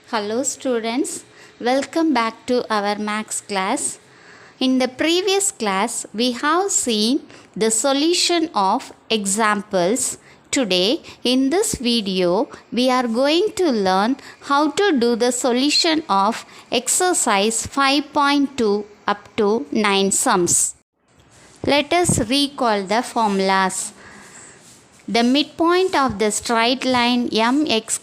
Hello students, welcome back to our maths class. In the previous class, we have seen the solution of examples. Today, in this video, we are going to learn how to do the solution of exercise 5.2 up to 9 sums. Let us recall the formulas. The midpoint of the straight line mx,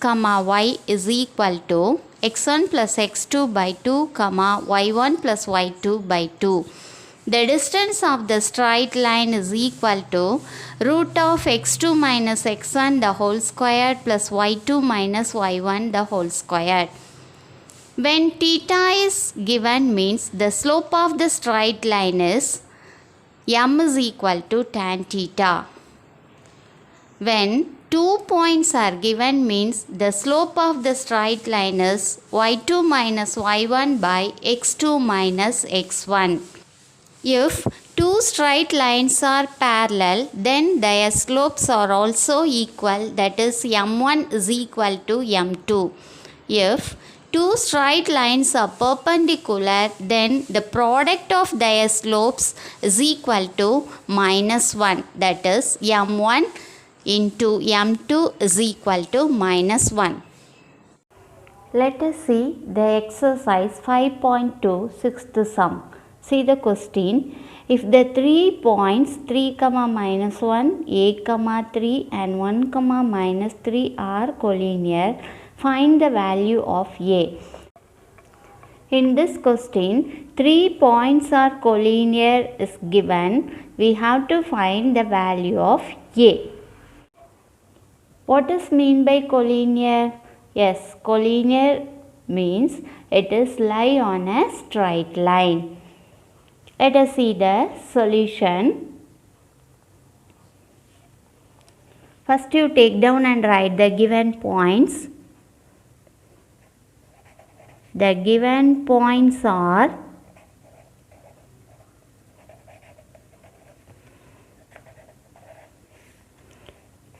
y is equal to x1 plus x2 by 2, y1 plus y2 by 2. The distance of the straight line is equal to root of x2 minus x1 the whole square plus y2 minus y1 the whole square. When theta is given means the slope of the straight line is m is equal to tan theta. When 2 points are given means the slope of the straight line is y2 minus y1 by x2 minus x1. If two straight lines are parallel, then their slopes are also equal, that is m1 is equal to m2. If two straight lines are perpendicular, then the product of their slopes is equal to minus 1, that is m1 into m2 is equal to minus 1. Let us see the exercise 5.2 sixth sum. See the question. If the 3 points 3, minus 1, a, 3 and 1, minus 3 are collinear, find the value of a. In this question, 3 points are collinear is given. We have to find the value of a. What is mean by collinear? Yes, collinear means it is lie on a straight line. Let us see the solution. First you take down and write the given points. The given points are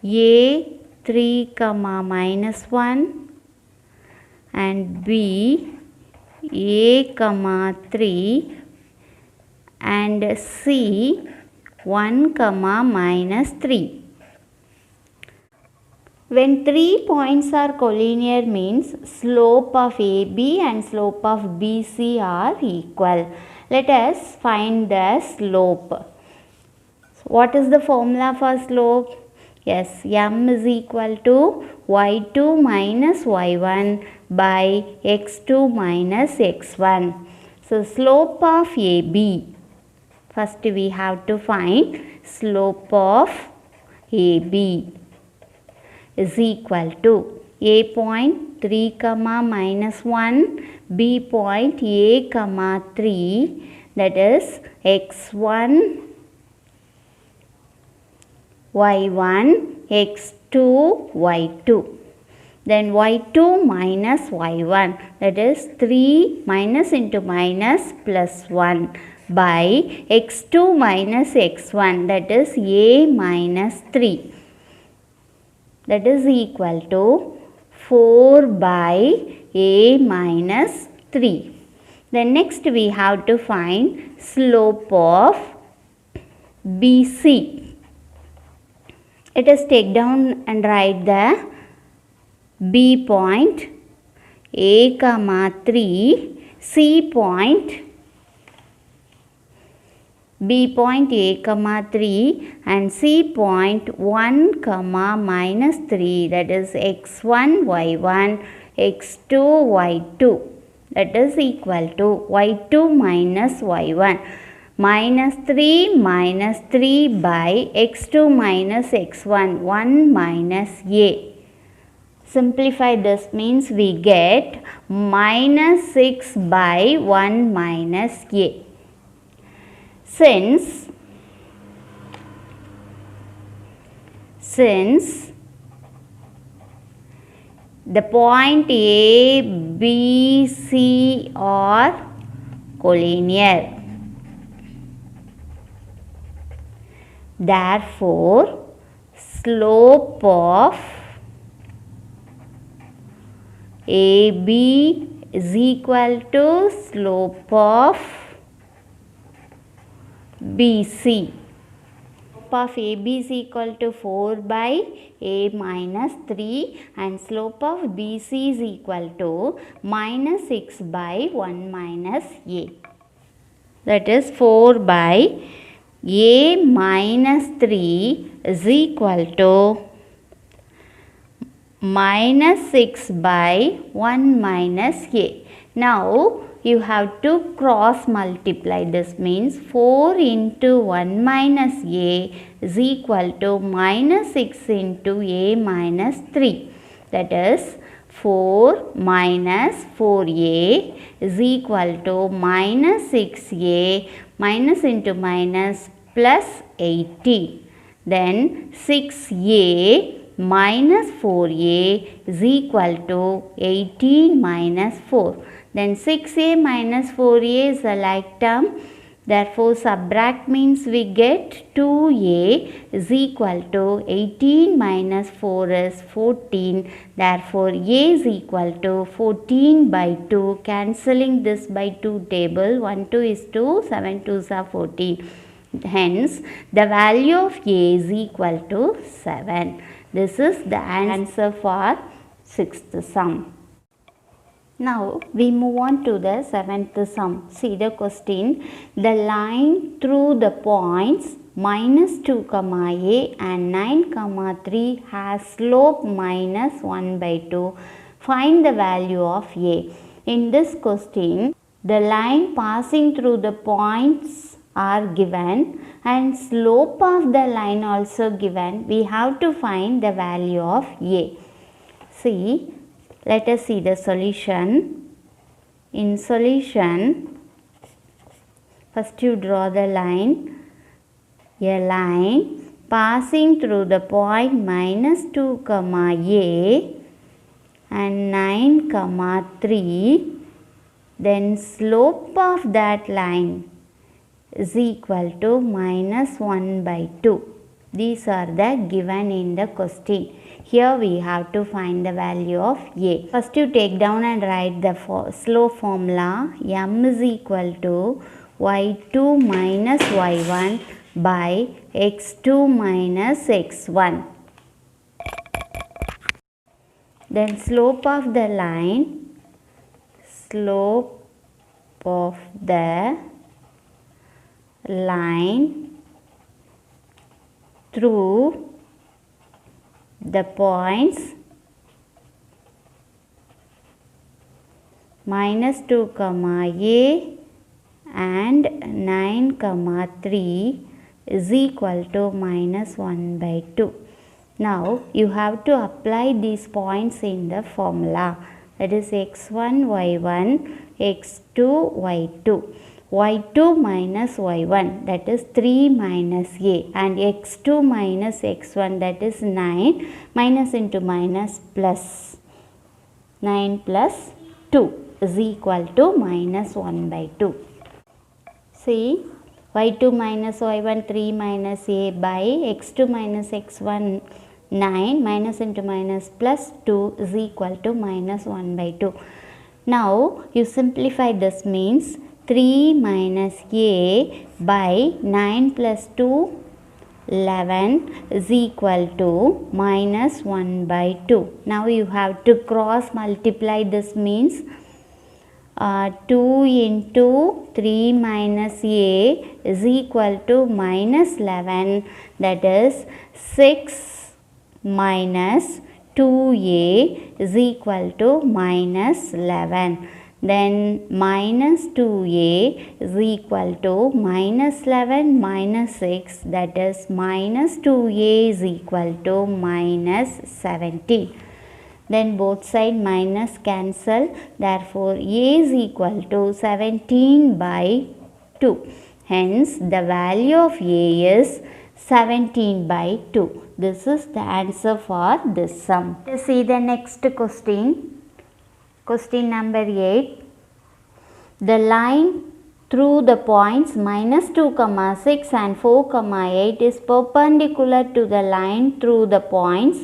A 3, minus 1 and B a, 3 and C 1, minus 3. When 3 points are collinear means slope of AB and slope of BC are equal. Let us find the slope. What is the formula for slope? Yes, m is equal to y2 minus y1 by x2 minus x1. So, slope of AB. First we have to find slope of AB is equal to A point 3, minus 1, B point A, 3, that is x1, y1, x2, y2. Then y2 minus y1, that is 3 minus into minus plus 1 by x2 minus x1, that is A minus 3. That is equal to 4 by A minus 3. Then next we have to find slope of BC. Let us take down and write the B point A, 3, C point B point A, 3 and C point 1, minus 3, that is x1, y1, x2, y2, that is equal to y2 minus y1. Minus 3 by x2 minus x1, 1 minus a. Simplify this means we get minus 6 by 1 minus a. Since the point A, B, C are collinear, therefore slope of AB is equal to slope of BC. Slope of AB is equal to 4 by A minus 3 and slope of BC is equal to minus 6 by 1 minus A. That is 4 by A minus 3 is equal to minus 6 by 1 minus A. Now you have to cross multiply. This means 4 into 1 minus A is equal to minus 6 into A minus 3. That is 4 minus 4A is equal to minus 6A minus into minus plus 80. Then 6A minus 4A is equal to 18 minus 4. Then 6A minus 4A is a like term. Therefore, subtract means we get 2A is equal to 18 minus 4 is 14. Therefore, A is equal to 14 by 2. Cancelling this by 2 table. 1 2 is 2, 7 2s are 14. Hence, the value of A is equal to 7. This is the answer for 6th sum. Now we move on to the 7th sum. See the question. The line through the points minus 2 comma A and 9 comma 3 has slope minus 1 by 2. Find the value of A. In this question, the line passing through the points are given and slope of the line also given. We have to find the value of A. See, let us see the solution. In solution, first you draw the line. A line passing through the point minus 2 comma A and 9 comma 3. Then slope of that line is equal to minus 1 by 2. These are the given in the question. Here we have to find the value of A. First you take down and write the slope formula. M is equal to y2 minus y1 by x2 minus x1. Then slope of the line, slope of the line through the points minus 2 comma A and 9 comma 3 is equal to minus 1 by 2. Now you have to apply these points in the formula. That is x1 y1, x2 y2. y2 minus y1, that is 3 minus A, and x2 minus x1, that is 9, minus into minus plus 9 plus 2 is equal to minus 1 by 2. See, y2 minus y1 3 minus A by x2 minus x1 9 minus into minus plus 2 is equal to minus 1 by 2. Now you simplify, this means 3 minus A by 9 plus 2 11 is equal to minus 1 by 2. Now you have to cross multiply, this means 2 into 3 minus A is equal to minus 11, that is 6 minus 2A is equal to minus 11. Then minus 2A is equal to minus 11 minus 6, that is minus 2A is equal to minus 17. Then both side minus cancel, therefore A is equal to 17 by 2. Hence the value of A is 17 by 2. This is the answer for this sum. Let's see the next question. Question number 8. The line through the points minus 2 comma 6 and 4 comma 8 is perpendicular to the line through the points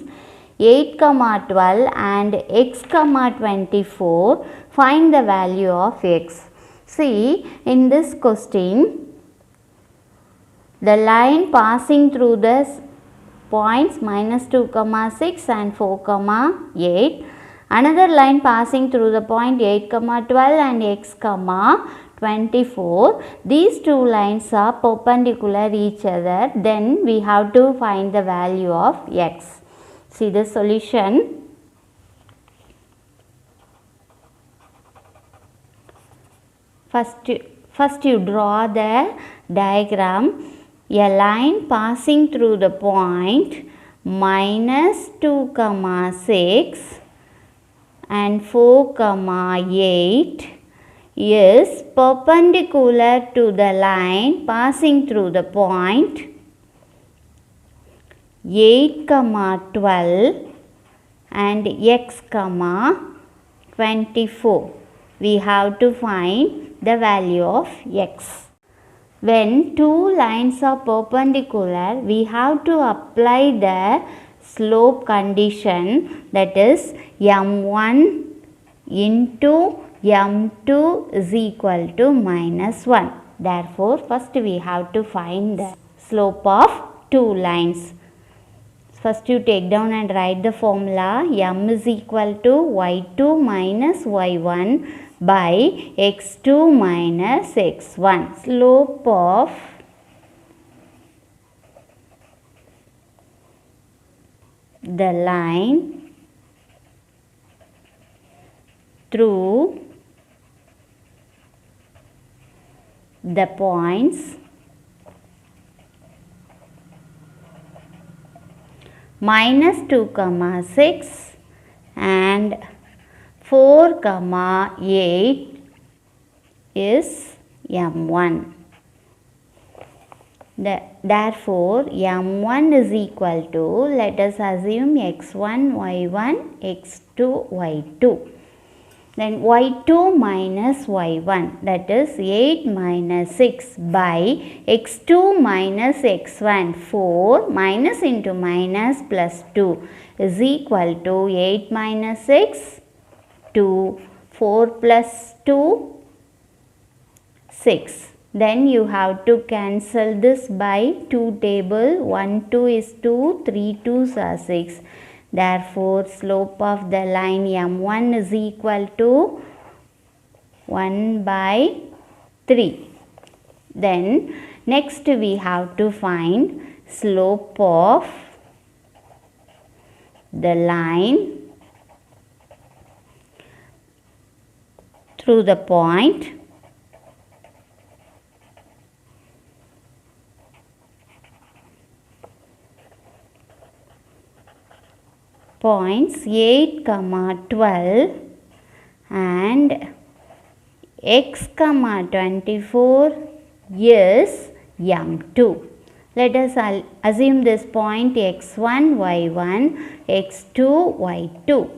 8, 12 and x, 24. Find the value of x. See, in this question, the line passing through the points -2, 6 and 4, 8. Another line passing through the point 8, 12 and x, 24. These two lines are perpendicular each other. Then we have to find the value of x. See the solution. First you draw the diagram. A line passing through the point -2, 6 and 4, 8 is perpendicular to the line passing through the point 8, 12 and x, 24. We have to find the value of x. When two lines are perpendicular, we have to apply the slope condition, that is m1 into m2 is equal to -1. Therefore, first we have to find the slope of two lines. First you take down and write the formula. M is equal to y2 minus y1 by x2 minus x1. Slope of the line through the points -2, 6 and 4, 8 is m1. Therefore, m1 is equal to, let us assume x1, y1, x2, y2. Then y2 minus y1, that is 8 minus 6 by x2 minus x1, 4 minus into minus plus 2 is equal to 8 minus 6, 2, 4 plus 2, 6. Then you have to cancel this by 2 table. 1, 2 is 2, 3 2s are 6. Therefore, slope of the line m1 is equal to 1 by 3. Then next we have to find slope of the line through the point points 8, 12 and x, 24 is m2. Let us assume this point x1, y1, x2, y2.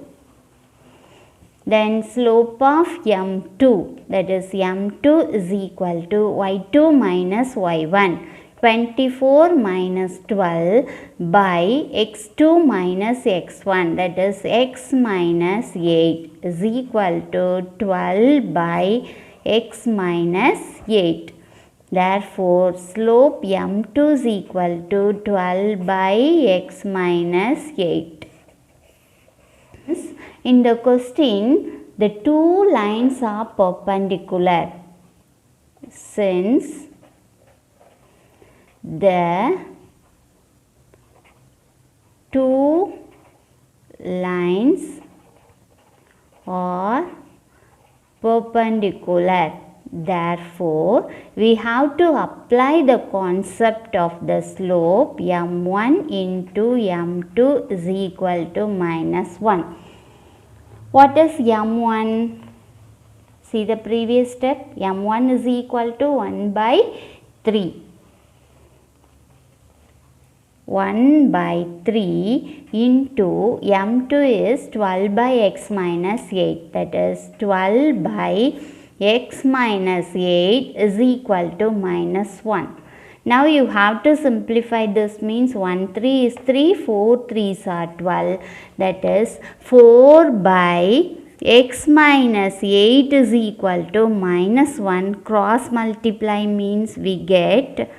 Then slope of m2, that is m2 is equal to y2 minus y1. 24 minus 12 by x2 minus x1, that is x minus 8 is equal to 12 by x minus 8. Therefore, slope m2 is equal to 12 by x minus 8. In the question, the two lines are perpendicular. Since the two lines are perpendicular, therefore we have to apply the concept of the slope m1 into m2 is equal to -1. What is m1? See the previous step. m1 is equal to 1 by 3. 1 by 3 into m2 is 12 by x minus 8, that is 12 by x minus 8 is equal to -1. Now you have to simplify this, means 1 3 is 3, 4 3s are 12, that is 4 by x minus 8 is equal to minus 1. Cross multiply means we get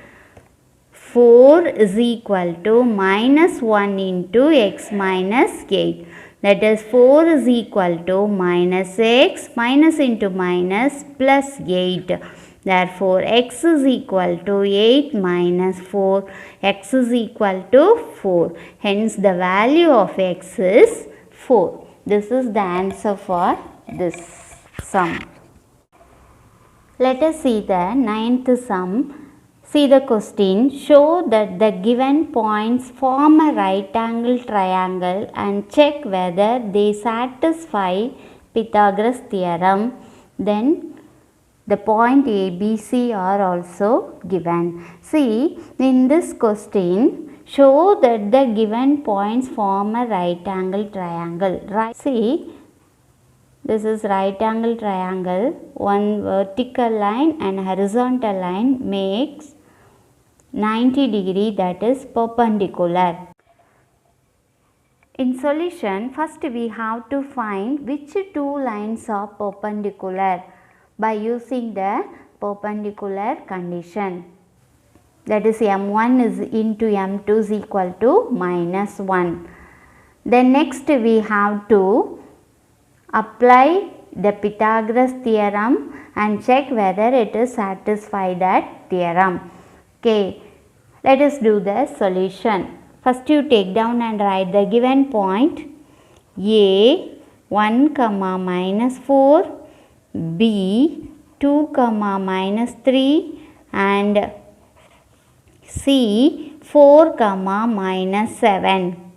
4 is equal to minus 1 into x minus 8. That is 4 is equal to minus x, minus into minus, plus 8. Therefore, x is equal to 8 minus 4. X is equal to 4. Hence, the value of x is 4. This is the answer for this sum. Let us see the ninth sum. See the question. Show that the given points form a right angle triangle and check whether they satisfy Pythagoras theorem. Then the point A, B, C are also given. See, in this question, show that the given points form a right angle triangle. Right? See, this is right angle triangle. One vertical line and horizontal line makes 90 degree, that is perpendicular. In solution, first we have to find which two lines are perpendicular by using the perpendicular condition. That is m1 is into m2 is equal to minus 1. Then next we have to apply the Pythagoras theorem and check whether it is satisfy that theorem. Okay, let us do the solution. First you take down and write the given point A 1, minus 4, B 2, minus 3 and C 4, minus 7.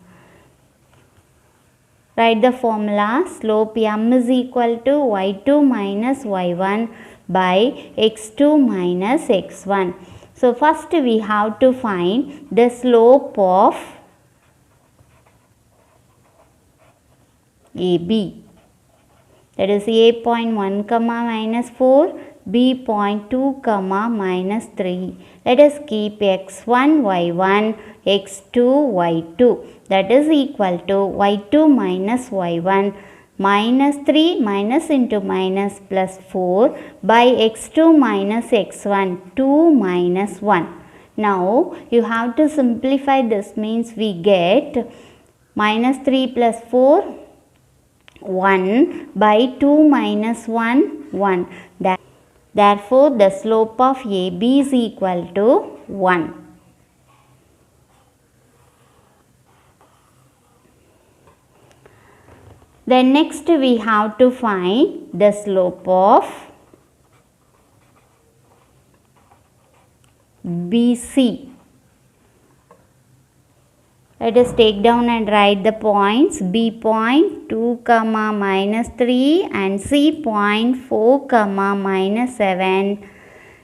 Write the formula. Slope m is equal to y2 minus y1 by x2 minus x1. So, first we have to find the slope of AB. That is A.1, minus 4, B.2, minus 3. Let us keep x1, y1, x2, y2. That is equal to y2 minus y1 minus 3 minus into minus plus 4 by x2 minus x1 2 minus 1. Now you have to simplify this, means we get minus 3 plus 4 1 by 2 minus 1 1. Therefore the slope of AB is equal to 1. Then next we have to find the slope of BC. Let us take down and write the points. B point 2, minus 3 and C point 4, minus 7.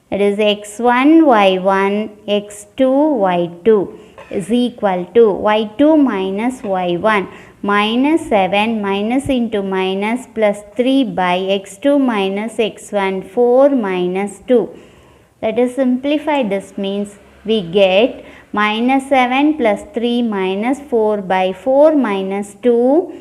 That is x1, y1, x2, y2 is equal to y2 minus y1 minus 7 minus into minus plus 3 by x2 minus x1 4 minus 2. Let us simplify this, means we get minus 7 plus 3 minus 4 by 4 minus 2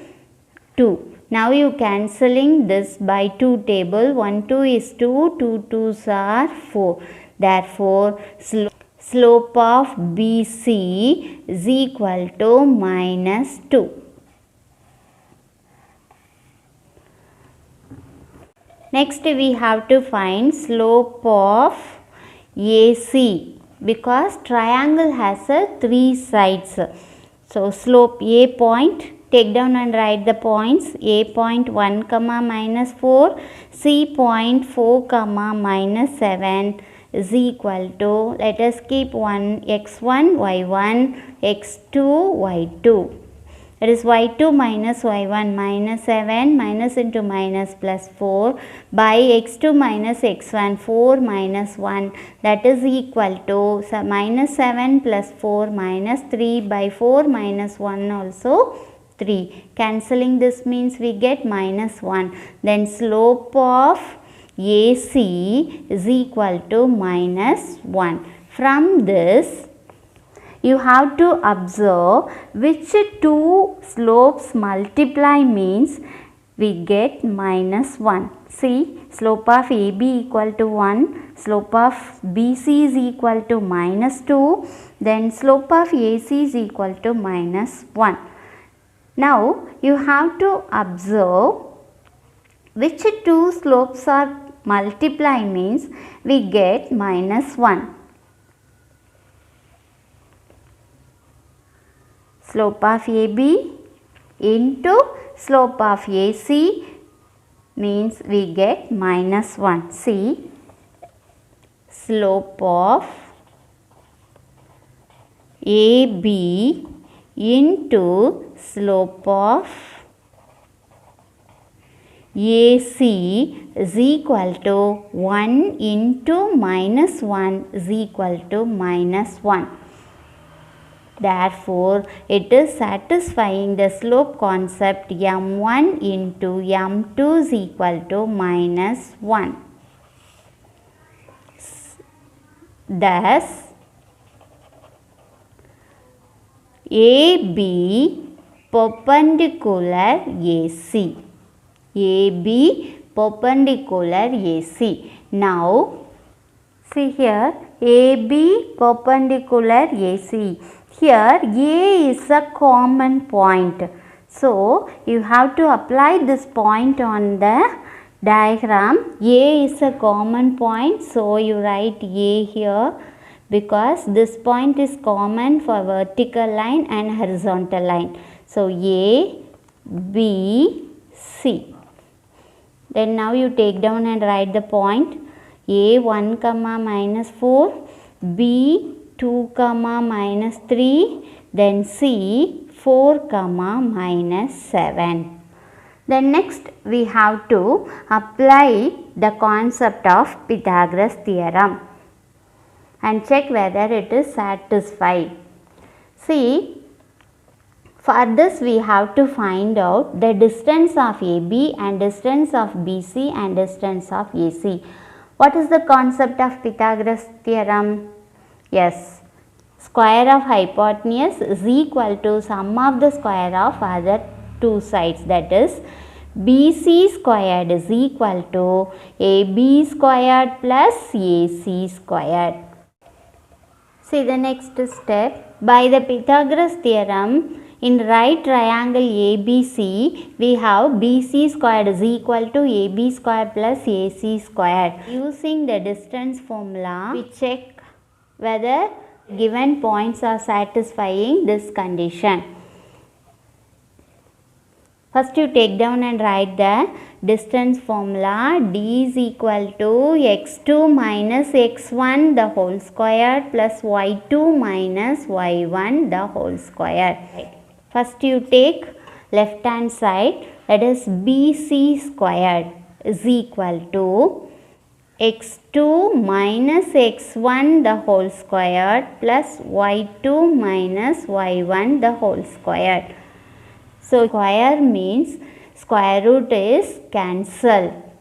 2. Now you cancelling this by 2 table. 1 2 is 2, 2 2s are 4. Therefore slope of BC is equal to minus 2. Next we have to find slope of AC, because triangle has 3 sides. So slope A point, take down and write the points. A point 1, minus 4, C point 4, minus 7 is equal to, let us keep x1, y1, x2, y2. That is y2 minus y1 minus 7 minus into minus plus 4 by x2 minus x1 4 minus 1, that is equal to minus 7 plus 4 minus 3 by 4 minus 1 also 3. Cancelling this means we get minus 1. Then slope of AC is equal to minus 1. From this, you have to observe which two slopes multiply means we get minus 1. See, slope of AB equal to 1, slope of BC is equal to minus 2, then slope of AC is equal to minus 1. Now, you have to observe which two slopes are multiply means we get minus 1. Slope of AB into slope of AC means we get minus 1. See, slope of AB into slope of AC is equal to 1 into minus 1 is equal to minus 1. Therefore, it is satisfying the slope concept m1 into m2 is equal to minus 1. Thus, AB perpendicular AC. AB perpendicular AC. Now, see here, AB perpendicular AC. Here A is a common point. So, you have to apply this point on the diagram. A is a common point. So, you write A here because this point is common for vertical line and horizontal line. So, A, B, C. Then now you take down and write the point. A 1 comma minus 4, B 2 comma minus 3, then C 4 comma minus 7. Then next we have to apply the concept of Pythagoras theorem and check whether it is satisfied. See, for this we have to find out the distance of AB and distance of BC and distance of AC. What is the concept of Pythagoras theorem? Yes, square of hypotenuse is equal to sum of the square of other two sides, that is BC squared is equal to AB squared plus AC squared. See the next step. By the Pythagoras theorem, in right triangle ABC, we have BC squared is equal to AB squared plus AC squared. Using the distance formula, we check whether given points are satisfying this condition. First you take down and write the distance formula. D is equal to x2 minus x1 the whole square plus y2 minus y1 the whole square. First you take left hand side, that is BC squared is equal to x2 minus x1 the whole square plus y2 minus y1 the whole square. So, square means square root is cancel.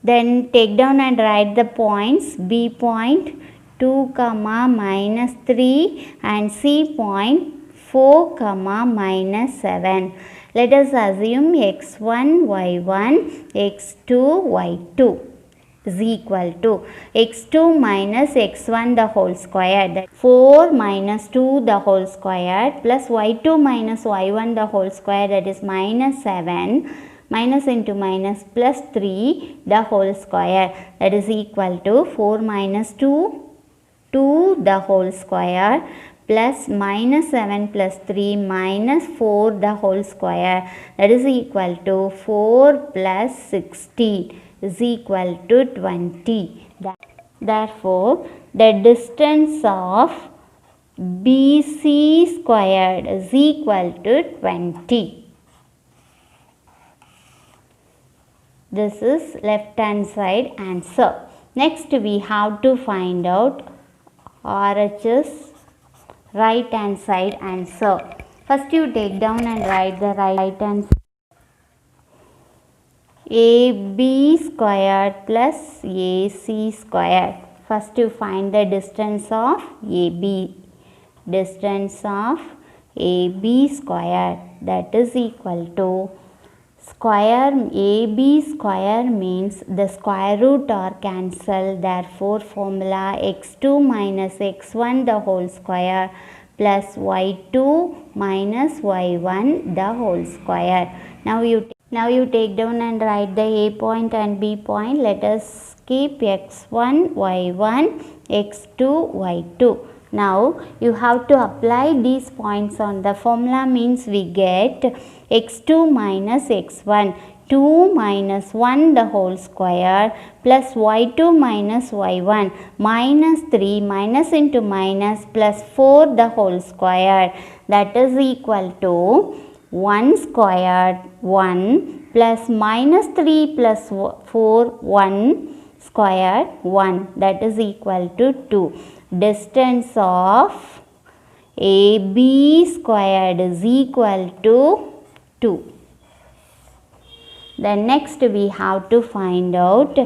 Then take down and write the points. B point 2 comma minus 3 and C point 4 comma minus 7. Let us assume x1 y1 x2 y2 is equal to x2 minus x1 the whole square, that 4 minus 2 the whole square plus y2 minus y1 the whole square, that is minus 7, minus into minus plus 3 the whole square, that is equal to 4 minus 2, 2 the whole square plus minus 7 plus 3 minus 4 the whole square, that is equal to 4 plus 16 is equal to 20. Therefore, the distance of BC squared is equal to 20. This is left hand side answer. Next we have to find out RHS right hand side answer. First you take down and write the right hand side. AB squared plus AC squared. First to find the distance of AB. Distance of AB square, that is equal to square AB square means the square root are cancelled. Therefore formula x2 minus x1 the whole square plus y2 minus y1 the whole square. Now you take down and write the A point and B point. Let us keep x1 y1 x2 y2. Now you have to apply these points on the formula, means we get x2 minus x1, 2 minus 1 the whole square plus y2 minus y1 minus 3 minus into minus plus 4 the whole square, that is equal to 1 squared 1 plus minus 3 plus 4 1 squared 1, that is equal to 2. Distance of AB squared is equal to 2. Then next we have to find out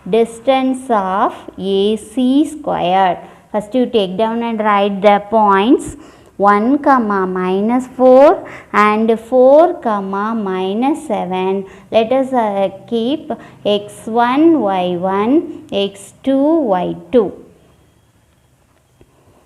distance of AC squared. First you take down and write the points 1 comma minus 4 and 4 comma minus 7. Let us keep x1 y1 x2 y2.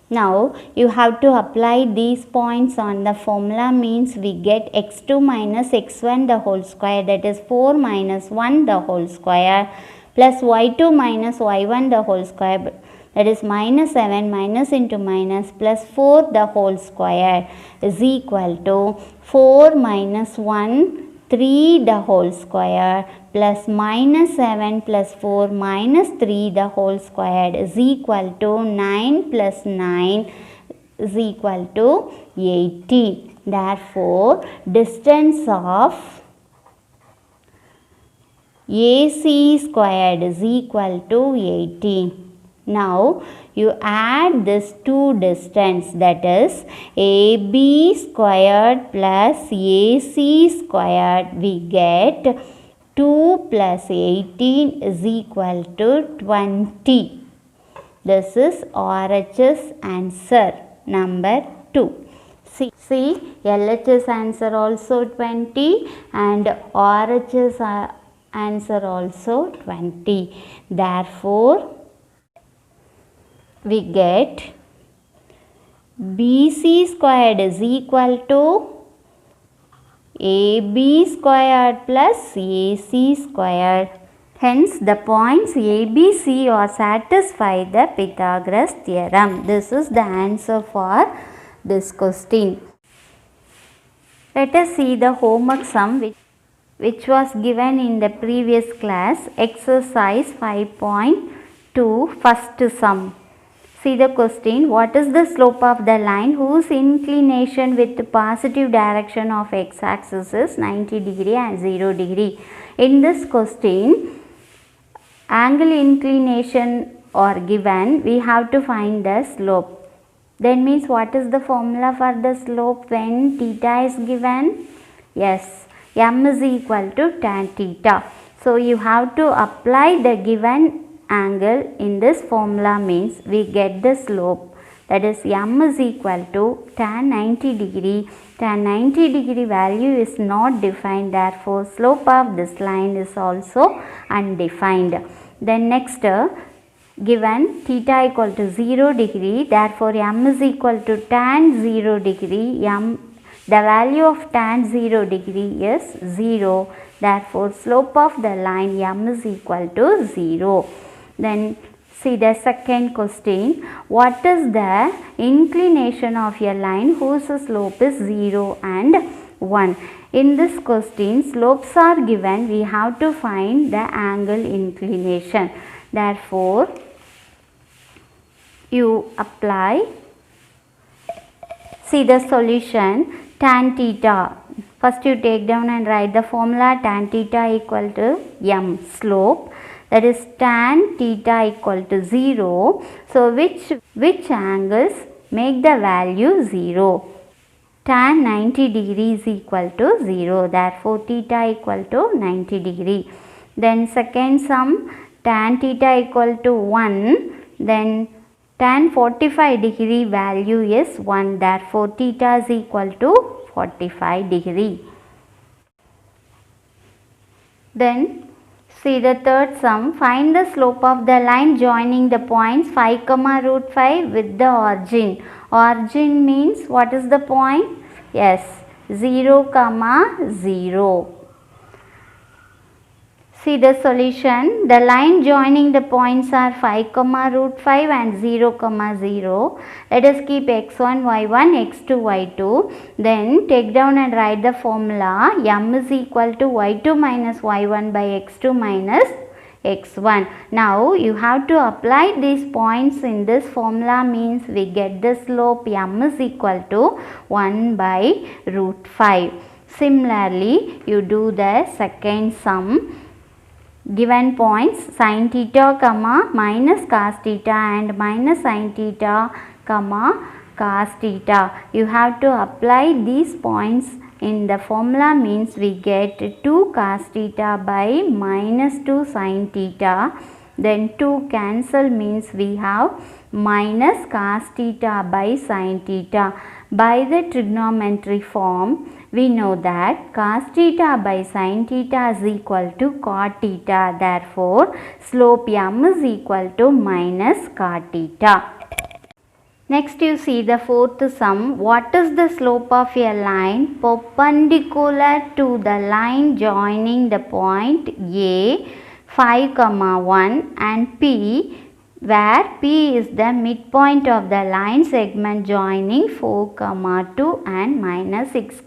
Now you have to apply these points on the formula, means we get x2 minus x1 the whole square, that is 4 minus 1 the whole square plus y2 minus y1 the whole square, that is minus 7 minus into minus plus 4 the whole square is equal to 4 minus 1 3 the whole square plus minus 7 plus 4 minus 3 the whole square is equal to 9 plus 9 is equal to 80. Therefore, distance of AC squared is equal to 80. Now, you add this two distance, that is AB squared plus AC squared, we get 2 plus 18 is equal to 20. This is RHS answer number 2. See, LHS answer also 20 and RHS answer also 20. Therefore, we get BC squared is equal to AB squared plus AC squared. Hence, the points A, B, C are satisfy the Pythagoras theorem. This is the answer for this question. Let us see the homework sum which was given in the previous class, exercise 5.2, first sum. See the question, what is the slope of the line whose inclination with the positive direction of x-axis is 90 degree and 0 degree? In this question, angle inclination are given, we have to find the slope. Then means what is the formula for the slope when theta is given? Yes, m is equal to tan theta. So you have to apply the given angle in this formula, means we get the slope, that is m is equal to tan 90 degree. Tan 90 degree value is not defined, therefore slope of this line is also undefined. Then next, given theta equal to 0 degree, therefore m is equal to tan 0 degree. The value of tan 0 degree is 0, therefore slope of the line m is equal to 0. Then see the second question, what is the inclination of a line whose slope is 0 and 1? In this question, slopes are given, we have to find the angle inclination. Therefore, you apply, see the solution, tan theta. First you take down and write the formula, tan theta equal to m, slope, that is tan theta equal to 0. So which angles make the value 0? Tan 90 degree is equal to 0, therefore theta equal to 90 degree. Then second sum, tan theta equal to 1, then tan 45 degree value is 1. Therefore, theta is equal to 45 degree. Then see the third sum. Find the slope of the line joining the points 5, root 5 with the origin. Origin means what is the point? Yes, 0, 0. See the solution. The line joining the points are 5, root 5 and 0, 0. Let us keep x1, y1, x2, y2. Then take down and write the formula. M is equal to y2 minus y1 by x2 minus x1. Now you have to apply these points in this formula, means we get the slope M is equal to 1 by root 5. Similarly, you do the second sum. Given points sin theta, minus cos theta and minus sin theta, cos theta. You have to apply these points in the formula, means we get 2 cos theta by minus 2 sin theta. Then 2 cancel, means we have minus cos theta by sin theta. By the trigonometry form, we know that cos theta by sin theta is equal to cot theta. Therefore, slope M is equal to minus cot theta. Next you see the fourth sum. What is the slope of a line perpendicular to the line joining the point A 5, 1 and P, where P is the midpoint of the line segment joining 4, 2 and minus 6,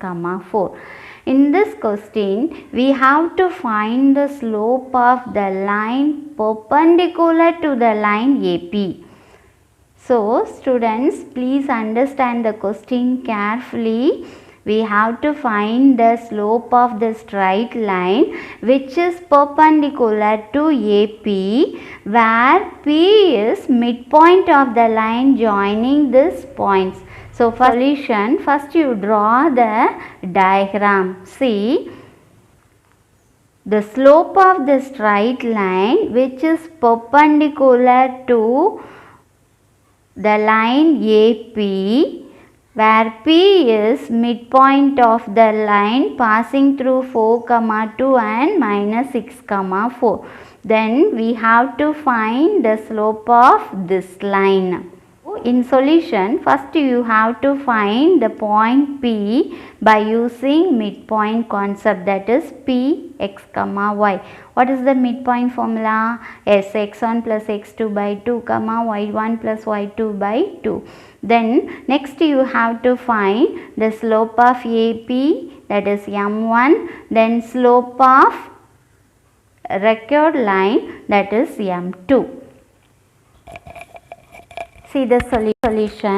4. In this question, we have to find the slope of the line perpendicular to the line AP. So, students, please understand the question carefully. We have to find the slope of the straight line which is perpendicular to AP, where P is midpoint of the line joining these points. So, for solution, first you draw the diagram. See, the slope of the straight line which is perpendicular to the line AP, where P is midpoint of the line passing through 4, 2 and minus 6, 4. Then we have to find the slope of this line. In solution, first you have to find the point P by using midpoint concept, that is P x, y. What is the midpoint formula? Yes, x1 plus x2 by 2, y1 plus y2 by 2. Then next you have to find the slope of AP, that is M1, then slope of record line, that is M2. See the solution.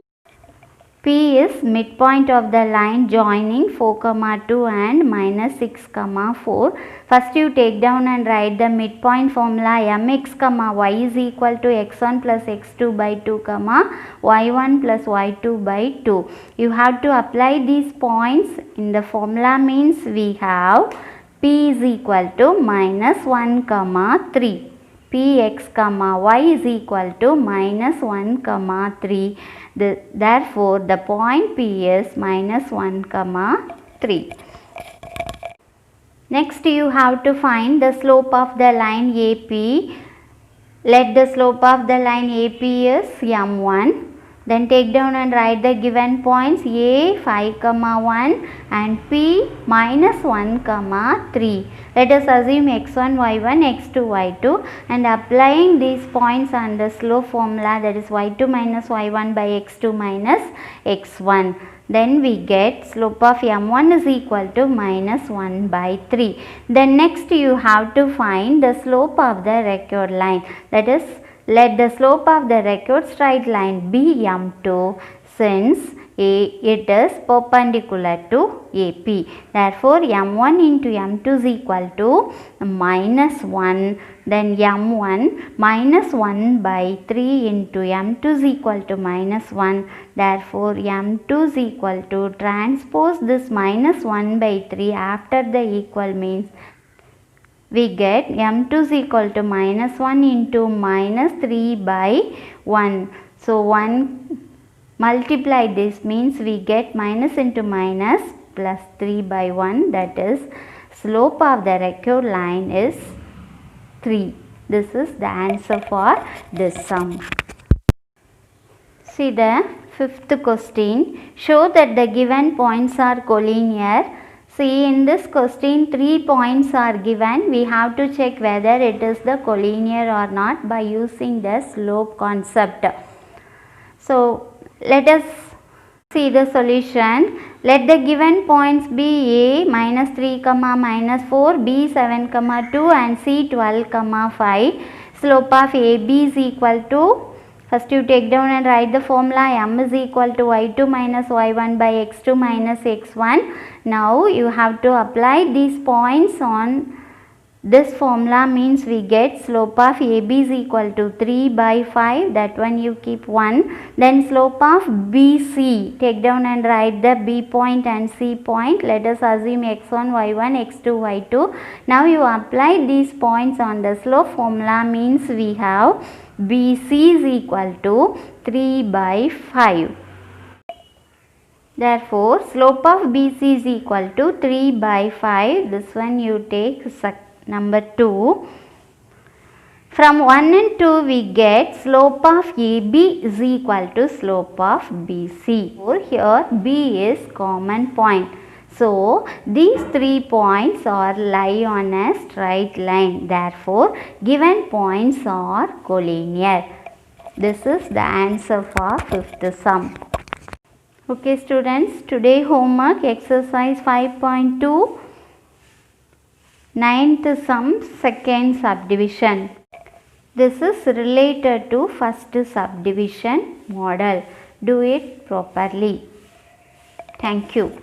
P is midpoint of the line joining 4, 2 and minus 6, 4. First you take down and write the midpoint formula. Mx, y is equal to x1 plus x2 by 2, y1 plus y2 by 2. You have to apply these points in the formula, means we have P is equal to minus 1, 3. Px, y is equal to minus 1, 3. Therefore, the point P is minus 1, 3. Next, you have to find the slope of the line AP. Let the slope of the line AP is M1. Then take down and write the given points A 5, 1 and P minus 1, 3. Let us assume x1, y1, x2, y2 and applying these points on the slope formula, that is y2 minus y1 by x2 minus x1. Then we get slope of M1 is equal to minus 1 by 3. Then next you have to find the slope of the record line, that is, let the slope of the record straight line be M2, since it is perpendicular to AP. Therefore, M1 into M2 is equal to minus 1. Then M1 minus 1 by 3 into M2 is equal to minus 1. Therefore, M2 is equal to, transpose this minus 1 by 3 after the equal, means we get m2 is equal to minus 1 into minus 3 by 1. So 1 multiply this means we get minus into minus plus 3 by 1, that is slope of the required line is 3. This is the answer for this sum. See the fifth question. Show that the given points are collinear. See, in this question 3 points are given. We have to check whether it is the collinear or not by using the slope concept. So let us see the solution. Let the given points be A minus 3 comma minus 4, B 7 comma 2 and C 12 comma 5. Slope of AB is equal to, first you take down and write the formula, m is equal to y2 minus y1 by x2 minus x1. Now you have to apply these points on this formula, means we get slope of AB is equal to 3 by 5, that one you keep 1. Then slope of BC, take down and write the B point and C point. Let us assume x1, y1, x2, y2. Now you apply these points on the slope formula, means we have BC is equal to 3 by 5. Therefore, slope of BC is equal to 3 by 5. This one you take number 2. From 1 and 2 we get slope of AB is equal to slope of BC. Or here B is common point. So these 3 points are lie on a straight line. Therefore given points are collinear. This is the answer for fifth sum. Okay students, today homework exercise 5.2. Ninth sum, second subdivision. This is related to first subdivision model. Do it properly. Thank you.